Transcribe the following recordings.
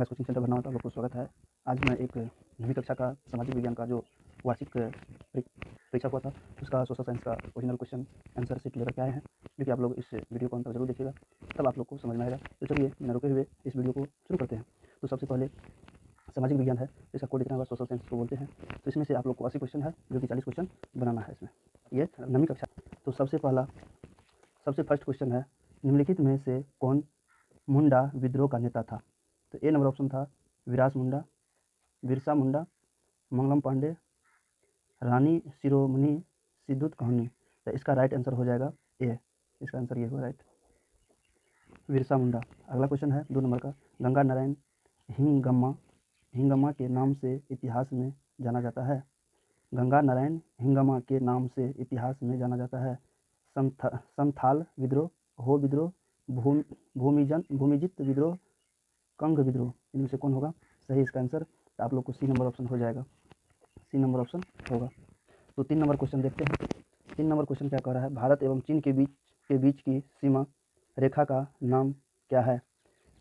MS coaching centre भरना तो आपको स्वागत है। आज मैं एक 9वीं कक्षा का सामाजिक विज्ञान का जो वार्षिक परीक्षा हुआ था उसका सोशल साइंस का ओरिजिनल क्वेश्चन आंसर शीट लेकर के आए हैं, जो कि आप लोग इस वीडियो को अंत तक जरूर देखिएगा, तब आप लोग को समझ में आएगा। तो चलिए बिना रुके हुए इस वीडियो को शुरू करते हैं। तो सबसे पहले सामाजिक विज्ञान है, इसका कोड इतना होगा, सोशल साइंस को बोलते हैं। तो इसमें से आप लोग को 80 क्वेश्चन है, जो कि 40 क्वेश्चन बनाना है इसमें। ये 9वीं कक्षा। तो सबसे फर्स्ट क्वेश्चन है, निम्नलिखित में से कौन मुंडा विद्रोह का नेता था? तो ए नंबर ऑप्शन था विरास मुंडा, बिरसा मुंडा, मंगलम पांडे, रानी शिरोमणि सिद्धूत कहानी। तो इसका राइट आंसर हो जाएगा ए। इसका आंसर ये होगा राइट, बिरसा मुंडा। अगला क्वेश्चन है 2 नंबर का, गंगा नारायण हिंगम्मा के नाम से इतिहास में जाना जाता है। गंगा नारायण हिंगम्मा के नाम से इतिहास में जाना जाता है। संथाल विद्रोह, हो विद्रोह, भूमिजित विद्रोह, कंग विद्रोह, इनमें से कौन होगा सही? इसका आंसर आप लोग को सी नंबर ऑप्शन हो जाएगा, सी नंबर ऑप्शन होगा। तो 3 नंबर क्वेश्चन देखते हैं। 3 नंबर क्वेश्चन क्या कह रहा है, भारत एवं चीन के बीच की सीमा रेखा का नाम क्या है?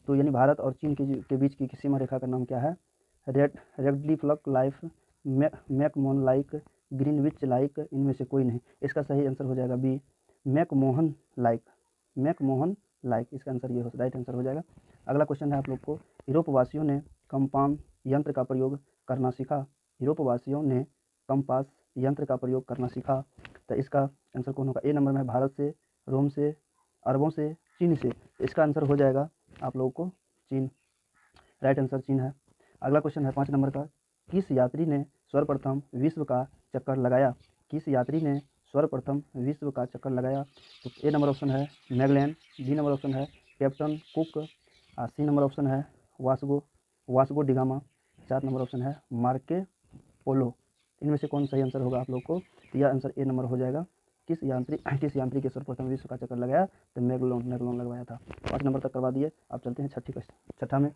तो यानी भारत और चीन के बीच की सीमा रेखा का नाम क्या है? Radcliffe line, McMahon line, Greenwich line, इनमें से कोई नहीं। इसका सही आंसर हो जाएगा B, McMahon line, McMahon line. इसका आंसर ये राइट आंसर हो जाएगा। अगला क्वेश्चन है आप लोग को, यूरोपवासियों ने कंपास यंत्र का प्रयोग करना सीखा। यूरोपवासियों ने कंपास यंत्र का प्रयोग करना सीखा। तो इसका आंसर कौन होगा? ए नंबर में भारत से, रोम से, अरबों से, चीन से। इसका आंसर हो जाएगा आप लोगों को चीन, राइट आंसर चीन है। अगला क्वेश्चन है 5 नंबर का, किस यात्री ने सर्वप्रथम विश्व का चक्कर लगाया? किस यात्री ने सर्वप्रथम विश्व का चक्कर लगाया? तो ए नंबर ऑप्शन है मैगलैन, बी नंबर ऑप्शन है captain Cook, C number option है वास्को डिगामा, 4 नंबर ऑप्शन है मार्के पोलो। इनमें से कौन सही आंसर होगा आप लोग को? तो यह आंसर ए नंबर हो जाएगा। किस यात्री के सर्वप्रथम विश्व का चक्कर लगाया? तो मैगलोन लगवाया था। 5 नंबर तक करवा दिए। अब चलते हैं छठा में।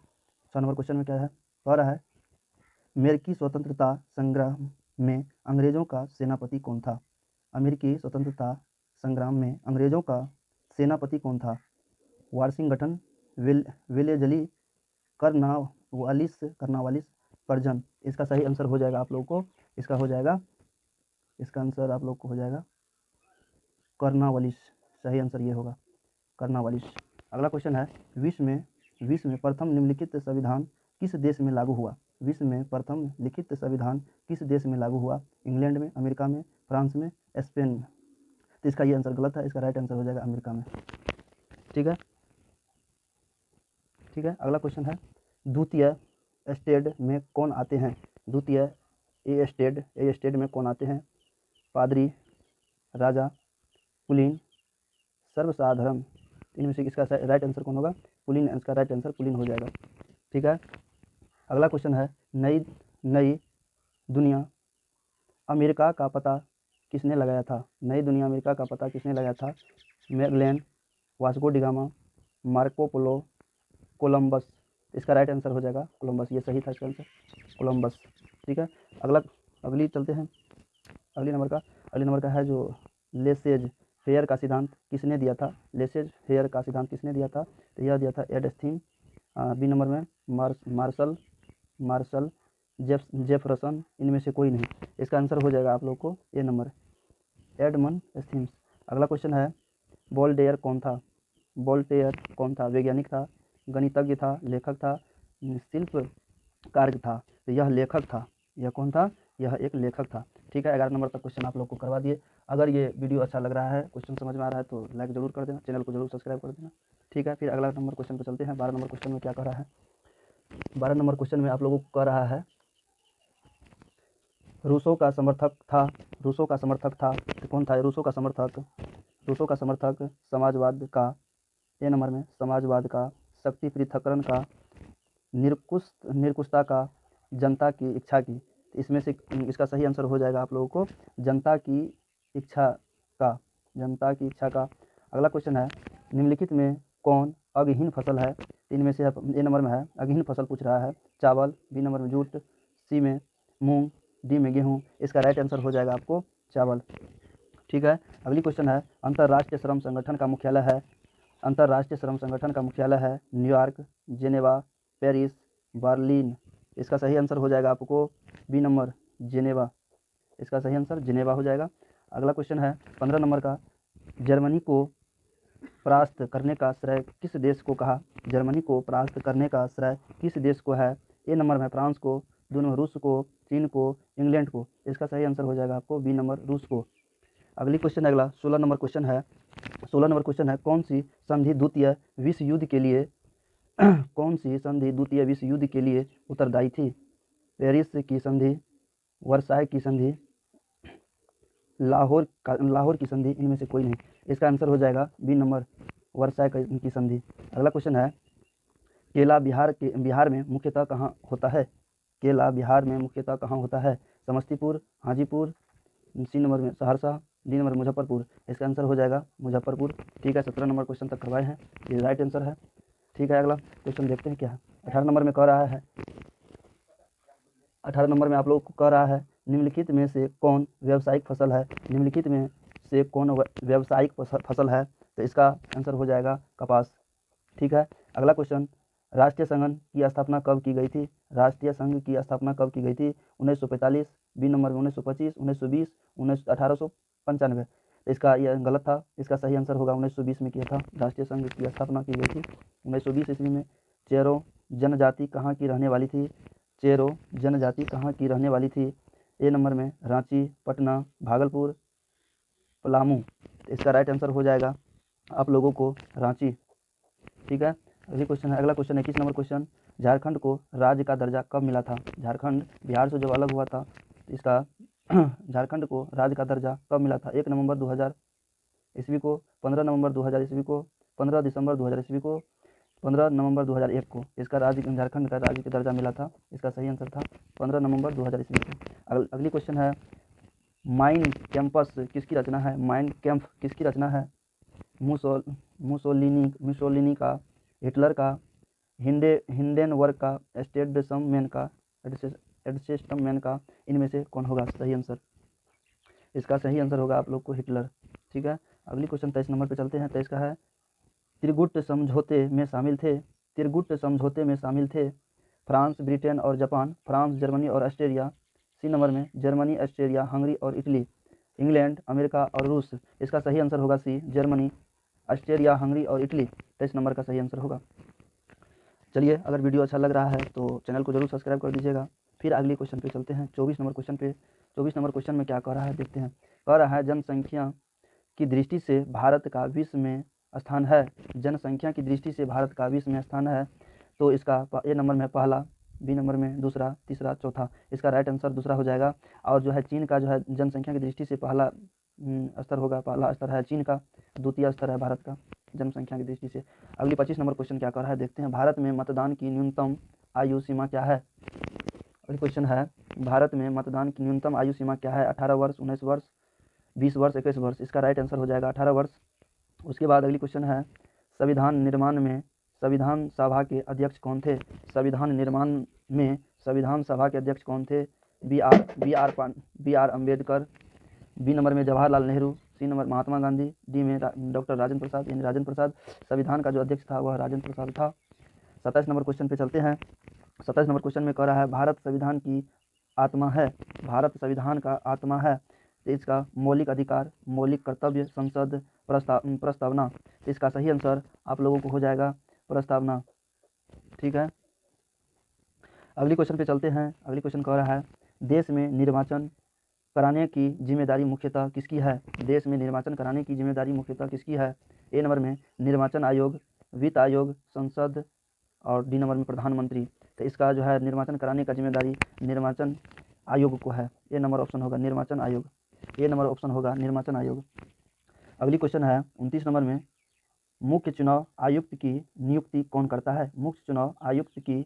6 नंबर क्वेश्चन में क्या है, कह रहा है अमेरिकी स्वतंत्रता संग्राम में अंग्रेजों का सेनापति कौन था? अमेरिकी स्वतंत्रता संग्राम में अंग्रेजों का सेनापति कौन था? Washington, Wellesley, Cornwallis, Curzon. इसका सही आंसर हो जाएगा आप लोगों को, इसका आंसर आप लोग को हो जाएगा कर्नवालिस। सही आंसर ये होगा कर्नवालिस। अगला क्वेश्चन है, विश्व में प्रथम निम्नलिखित संविधान किस देश में लागू हुआ? विश्व में प्रथम लिखित संविधान किस देश में लागू हुआ? इंग्लैंड में, अमेरिका में, फ्रांस में, स्पेन में। तो इसका ये आंसर गलत है, इसका राइट आंसर हो जाएगा अमेरिका में। ठीक है। अगला क्वेश्चन है, द्वितीय स्टेड में कौन आते हैं? द्वितीय ए स्टेड में कौन आते हैं? पादरी, राजा, कुलीन, सर्वसाधारण। इनमें से इसका राइट आंसर कौन होगा? कुलीन। इसका राइट आंसर कुलीन हो जाएगा। ठीक है। अगला क्वेश्चन है, नई दुनिया अमेरिका का पता किसने लगाया था? नई दुनिया अमेरिका का पता किसने लगाया था? Magellan, Vasco da Gama, Marco Polo, Columbus. इसका राइट आंसर हो जाएगा कोलंबस। ये सही था इसका आंसर, कोलंबस। ठीक है। अगली चलते हैं अगली नंबर का है जो लेसेज फेयर का सिद्धांत किसने दिया था? लेसेज फेयर का सिद्धांत किसने दिया था? तो यह दिया था एडस्थीन। बी नंबर में मार्शल जेफरसन। इनमें से कोई नहीं। इसका आंसर हो जाएगा आप लोग को ए नंबर, एडमंड स्टीम्स। अगला क्वेश्चन है, वोल्टेयर कौन था? वैज्ञानिक था, गणितज्ञ था, लेखक था, शिल्पकार था? तो यह लेखक था। यह कौन था? यह एक लेखक था। ठीक है। 11 नंबर तक क्वेश्चन आप लोग को करवा दिए। अगर ये वीडियो अच्छा लग रहा है, क्वेश्चन समझ में आ रहा है तो लाइक जरूर कर देना, चैनल को जरूर सब्सक्राइब कर देना। ठीक है। फिर अगला नंबर क्वेश्चन पर चलते हैं। 12 नंबर क्वेश्चन में क्या कह रहा है? 12 नंबर क्वेश्चन में आप लोगों को कह रहा है, रूसो का समर्थक था। तो कौन था रूसो का समर्थक? समाजवाद का, ए नंबर में समाजवाद का, शक्ति पृथक्करण का, निरंकुशता का, जनता की इच्छा की। इसमें से इसका सही आंसर हो जाएगा आप लोगों को जनता की इच्छा का। अगला क्वेश्चन है, निम्नलिखित में कौन अगहीन फसल है? इनमें से ए नंबर में है अगहीन फसल पूछ रहा है, चावल, बी नंबर में जूट, सी में मूंग, डी में गेहूँ। इसका राइट आंसर हो जाएगा आपको चावल। ठीक है। अगली क्वेश्चन है, अंतर्राष्ट्रीय श्रम संगठन का मुख्यालय है न्यूयॉर्क, जेनेवा, पेरिस, बर्लिन। इसका सही आंसर हो जाएगा आपको बी नंबर जेनेवा। इसका सही आंसर जेनेवा हो जाएगा। अगला क्वेश्चन है 15 नंबर का, जर्मनी को परास्त करने का श्रेय किस देश को कहा? जर्मनी को परास्त करने का श्रेय किस देश को है? ए नंबर में फ्रांस को, दो नंबर रूस को, चीन को, इंग्लैंड को। इसका सही आंसर हो जाएगा आपको बी नंबर रूस को। अगली क्वेश्चन अगला 16 नंबर क्वेश्चन है। 16 नंबर क्वेश्चन है, कौन सी संधि द्वितीय विश्व युद्ध के लिए कौन सी संधि द्वितीय विश्व युद्ध के लिए उत्तरदायी थी? पेरिस की संधि, वर्साय की संधि, लाहौर की संधि, इनमें से कोई नहीं। इसका आंसर हो जाएगा बी नंबर वर्साय की संधि। अगला क्वेश्चन है, केला बिहार में मुख्यतः कहाँ होता है? केला बिहार में मुख्यतः कहाँ होता है? समस्तीपुर, हाजीपुर, सी नंबर में सहरसा, डी नंबर मुजफ्फरपुर। इसका आंसर हो जाएगा मुजफ्फरपुर। ठीक है, 17 नंबर क्वेश्चन तक करवाए हैं, ये राइट आंसर है। ठीक है, अगला क्वेश्चन देखते हैं क्या है। 18 नंबर में कह रहा है, 18 नंबर में आप लोग को कह रहा है, निम्नलिखित में से कौन व्यावसायिक फसल है? निम्नलिखित में से कौन व्यावसायिक फसल है? तो इसका आंसर हो जाएगा कपास। ठीक है, अगला क्वेश्चन, राष्ट्रीय संघ की स्थापना कब की गई थी? राष्ट्रीय संघ की स्थापना कब की गई थी? 1945, बी नंबर में 1925, 1920, 1895। तो इसका यह गलत था, इसका सही आंसर होगा 1920 में किया था राष्ट्रीय संघ की स्थापना की गई थी 1920 ईस्वी में। चेरो जनजाति कहाँ की रहने वाली थी? चेरो जनजाति कहाँ की रहने वाली थी? ए नंबर में रांची, पटना, भागलपुर, पलामू। इसका राइट आंसर हो जाएगा आप लोगों को रांची। ठीक है, अगली क्वेश्चन है, अगला क्वेश्चन है 21 नंबर क्वेश्चन, झारखंड को राज्य का दर्जा कब मिला था? झारखंड बिहार से जब अलग हुआ था, इसका झारखंड को राज्य का दर्जा कब मिला था? 1 नवंबर 2000 ईस्वी को, 15 नवंबर 2000 ईस्वी को, 15 दिसंबर 2000 ईस्वी को, 15 नवंबर 2001 को इसका झारखंड का राज्य का दर्जा मिला था। इसका सही आंसर था 15 नवंबर 2000 ईस्वी को। अगली क्वेश्चन है, माइन कैंपस किसकी रचना है? माइन कैंप किसकी रचना है? मुसोलिनी का, हिटलर का, हिंडेनबर्ग का, एडसेस्टमैन का, इनमें से कौन होगा सही आंसर? इसका सही आंसर होगा आप लोग को हिटलर। ठीक है, अगली क्वेश्चन 23 नंबर पे चलते हैं। 23 का है, त्रिगुट समझौते में शामिल थे, त्रिगुट समझौते में शामिल थे फ्रांस, ब्रिटेन और जापान, फ्रांस, जर्मनी और ऑस्ट्रेलिया। सी नंबर में जर्मनी, ऑस्ट्रेलिया, हंगरी और इटली, इंग्लैंड, अमेरिका और रूस। इसका सही आंसर होगा सी, जर्मनी, ऑस्ट्रेलिया, हंगरी और इटली। 23 नंबर का सही आंसर होगा। चलिए, अगर वीडियो अच्छा लग रहा है तो चैनल को जरूर सब्सक्राइब कर दीजिएगा। फिर अगले क्वेश्चन पे चलते हैं, 24 नंबर क्वेश्चन पे। 24 नंबर क्वेश्चन में क्या कह रहा है देखते हैं। कह रहा है, जनसंख्या की दृष्टि से भारत का विश्व में स्थान है? जनसंख्या की दृष्टि से भारत का विश्व में स्थान है, तो इसका ए नंबर में पहला, बी नंबर में दूसरा, तीसरा, चौथा। इसका राइट आंसर दूसरा हो जाएगा। और जो है चीन का जो है जनसंख्या की दृष्टि से पहला स्तर होगा, पहला स्तर है चीन का, द्वितीय स्तर है भारत का जनसंख्या की दृष्टि से। अगली 25 नंबर क्वेश्चन क्या कर रहा है देखते हैं। भारत में मतदान की न्यूनतम आयु सीमा क्या है? अगली क्वेश्चन है, भारत में मतदान की न्यूनतम आयु सीमा क्या है? 18 वर्ष, 19 वर्ष, 20 वर्ष, 21 वर्ष। इसका राइट आंसर हो जाएगा 18 वर्ष। उसके बाद अगली क्वेश्चन है, संविधान निर्माण में संविधान सभा के अध्यक्ष कौन थे? संविधान निर्माण में संविधान सभा के अध्यक्ष कौन थे? B R Ambedkar, B number में Jawaharlal Nehru, C number Mahatma Gandhi, D में डॉक्टर राजेंद्र प्रसाद, यानी राजेंद्र प्रसाद। संविधान का जो अध्यक्ष था वह राजेंद्र प्रसाद था। 27 नंबर क्वेश्चन पे चलते हैं। 27 नंबर क्वेश्चन में कह रहा है, भारत संविधान की आत्मा है, भारत संविधान का आत्मा है, तो इसका मौलिक अधिकार, मौलिक कर्तव्य, संसद, प्रस्तावना। इसका सही आंसर आप लोगों को हो जाएगा प्रस्तावना। ठीक है, अगली क्वेश्चन पे चलते हैं। अगली क्वेश्चन कह रहा है, देश में निर्वाचन कराने की जिम्मेदारी मुख्यतः किसकी है? देश में निर्वाचन कराने की जिम्मेदारी मुख्यतः किसकी है? ए नंबर में निर्वाचन आयोग, वित्त आयोग, संसद और डी नंबर में प्रधानमंत्री। तो इसका जो है निर्वाचन कराने का जिम्मेदारी निर्वाचन आयोग को है। ए नंबर ऑप्शन होगा निर्वाचन आयोग, ए नंबर ऑप्शन होगा निर्वाचन आयोग। अगली क्वेश्चन है 29 नंबर में, मुख्य चुनाव आयुक्त की नियुक्ति कौन करता है? मुख्य चुनाव आयुक्त की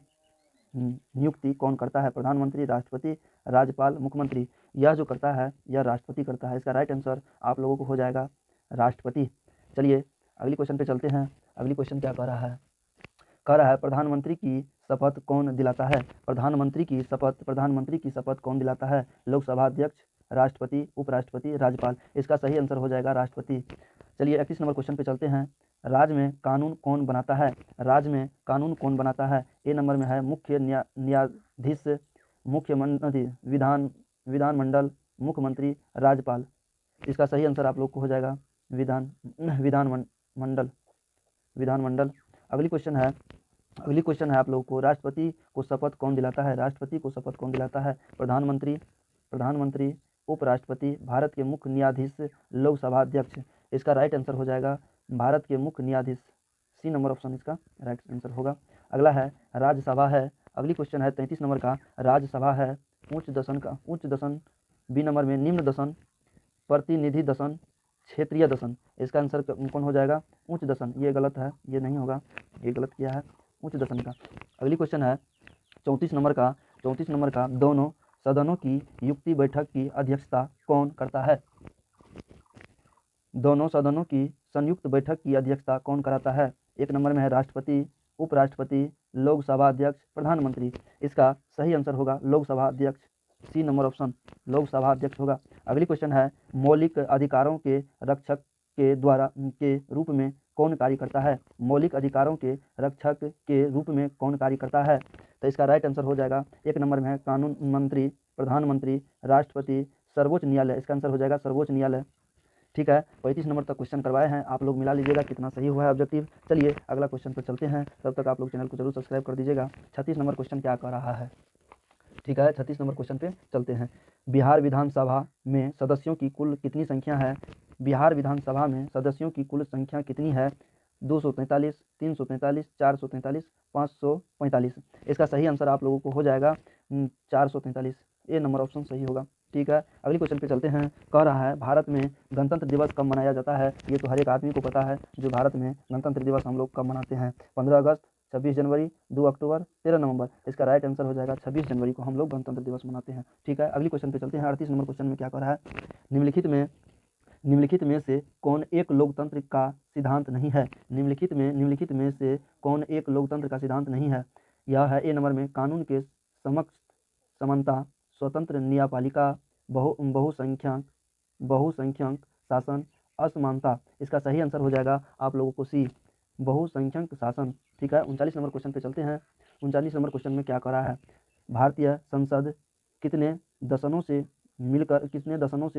नियुक्ति कौन करता है? प्रधानमंत्री, राष्ट्रपति, राज्यपाल, मुख्यमंत्री। यह जो करता है यह राष्ट्रपति करता है। इसका राइट आंसर आप लोगों को हो जाएगा राष्ट्रपति। चलिए, अगली क्वेश्चन पे चलते हैं। अगली क्वेश्चन क्या कह रहा है? कह रहा है, प्रधानमंत्री की शपथ कौन दिलाता है? प्रधानमंत्री की शपथ कौन दिलाता है? लोकसभा अध्यक्ष, राष्ट्रपति, उपराष्ट्रपति, राज्यपाल। इसका सही आंसर हो जाएगा राष्ट्रपति। चलिए 31 नंबर क्वेश्चन पे चलते हैं। राज्य में कानून कौन बनाता है? राज्य में कानून कौन बनाता है? ए नंबर में है मुख्य न्यायाधीश, मुख्यमंत्री, विधानमंडल, मुख्यमंत्री, राज्यपाल। इसका सही आंसर आप लोग को हो जाएगा विधानमंडल। अगली क्वेश्चन है आप लोगों को, राष्ट्रपति को शपथ कौन दिलाता है? राष्ट्रपति को शपथ कौन दिलाता है? प्रधानमंत्री, उपराष्ट्रपति, भारत के मुख्य न्यायाधीश, लोकसभा अध्यक्ष। इसका राइट आंसर हो जाएगा भारत के मुख्य न्यायाधीश। सी नंबर ऑप्शन इसका राइट आंसर होगा। अगला है राज्यसभा है। अगली क्वेश्चन है 33 नंबर का, राज्यसभा है उच्च दसन, बी नंबर में निम्न दसन, प्रतिनिधि दसन, क्षेत्रीय दसन। इसका आंसर कौन हो जाएगा? उच्च दसन। ये गलत है, ये नहीं होगा, ये गलत किया है उच्च दसन का। अगली क्वेश्चन है 34 नंबर का, दोनों सदनों की युक्ति बैठक की अध्यक्षता कौन करता है? दोनों सदनों की संयुक्त बैठक की अध्यक्षता कौन कराता है? एक नंबर में है राष्ट्रपति, उपराष्ट्रपति, लोकसभा अध्यक्ष, प्रधानमंत्री। इसका सही आंसर होगा लोकसभा अध्यक्ष। सी नंबर ऑप्शन लोकसभा अध्यक्ष होगा। अगली क्वेश्चन है मौलिक अधिकारों के रक्षक के रूप में कौन कार्य करता है? मौलिक अधिकारों के रक्षक के रूप में कौन कार्य करता है? तो इसका राइट आंसर हो जाएगा, एक नंबर में है कानून मंत्री, प्रधानमंत्री, राष्ट्रपति, सर्वोच्च न्यायालय। इसका आंसर हो जाएगा सर्वोच्च न्यायालय। ठीक है, 35 नंबर तक क्वेश्चन करवाए हैं, आप लोग मिला लीजिएगा कितना सही हुआ है ऑब्जेक्टिव। चलिए अगला क्वेश्चन पर चलते हैं, तब तक आप लोग चैनल को जरूर सब्सक्राइब कर दीजिएगा। 36 नंबर क्वेश्चन क्या कह रहा है? ठीक है, 36 नंबर क्वेश्चन पे चलते हैं। बिहार विधानसभा में सदस्यों की कुल कितनी संख्या है? बिहार विधानसभा में सदस्यों की कुल संख्या कितनी है? 243, 343, 443, 545। इसका सही आंसर आप लोगों को हो जाएगा 443। ए नंबर ऑप्शन सही होगा। ठीक है, अगली क्वेश्चन पे चलते हैं। कह रहा है भारत में गणतंत्र दिवस कब मनाया जाता है? ये तो हर एक आदमी को पता है जो भारत में गणतंत्र दिवस हम लोग कब मनाते हैं। 15 अगस्त, 26 जनवरी, 2 अक्टूबर, 13 नवंबर। इसका राइट आंसर हो जाएगा 26 जनवरी को हम लोग गणतंत्र दिवस मनाते हैं। ठीक है, अगली क्वेश्चन पे चलते हैं। 38 नंबर क्वेश्चन में क्या कह रहा है? निम्नलिखित में से कौन एक लोकतंत्र का सिद्धांत नहीं है? निम्नलिखित में से कौन एक लोकतंत्र का सिद्धांत नहीं है? यह है ए नंबर में कानून के समक्ष समानता, स्वतंत्र न्यायपालिका, बहुसंख्यक शासन, असमानता। इसका सही आंसर हो जाएगा आप लोगों को सी, बहुसंख्यक शासन। ठीक है, 39 नंबर क्वेश्चन पे चलते हैं। 39 नंबर क्वेश्चन में क्या कह रहा है? भारतीय संसद कितने दशकों से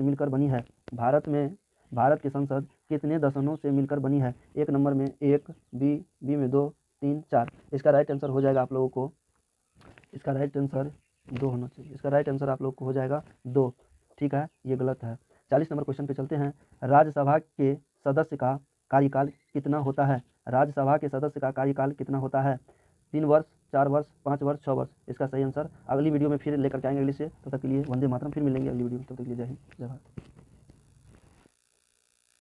मिलकर बनी है? भारत की संसद कितने दशकों से मिलकर बनी है? एक नंबर में 1, बी में 2, 3, 4। इसका राइट आंसर हो जाएगा आप लोगों को, इसका राइट आंसर 2 होना चाहिए। इसका राइट आंसर आप लोग को हो जाएगा 2। ठीक है, ये गलत है। 40 नंबर क्वेश्चन पे चलते हैं। राज्यसभा के सदस्य का कार्यकाल कितना होता है? राज्यसभा के सदस्य का कार्यकाल कितना होता है? 3 वर्ष, 4 वर्ष, 5 वर्ष, 6 वर्ष। इसका सही आंसर अगली वीडियो में फिर लेकर के आएंगे अगली से। तब तक के लिए वंदे मातरम। फिर मिलेंगे अगली वीडियो में, तब तक के लिए जय हिंद, जय भारत।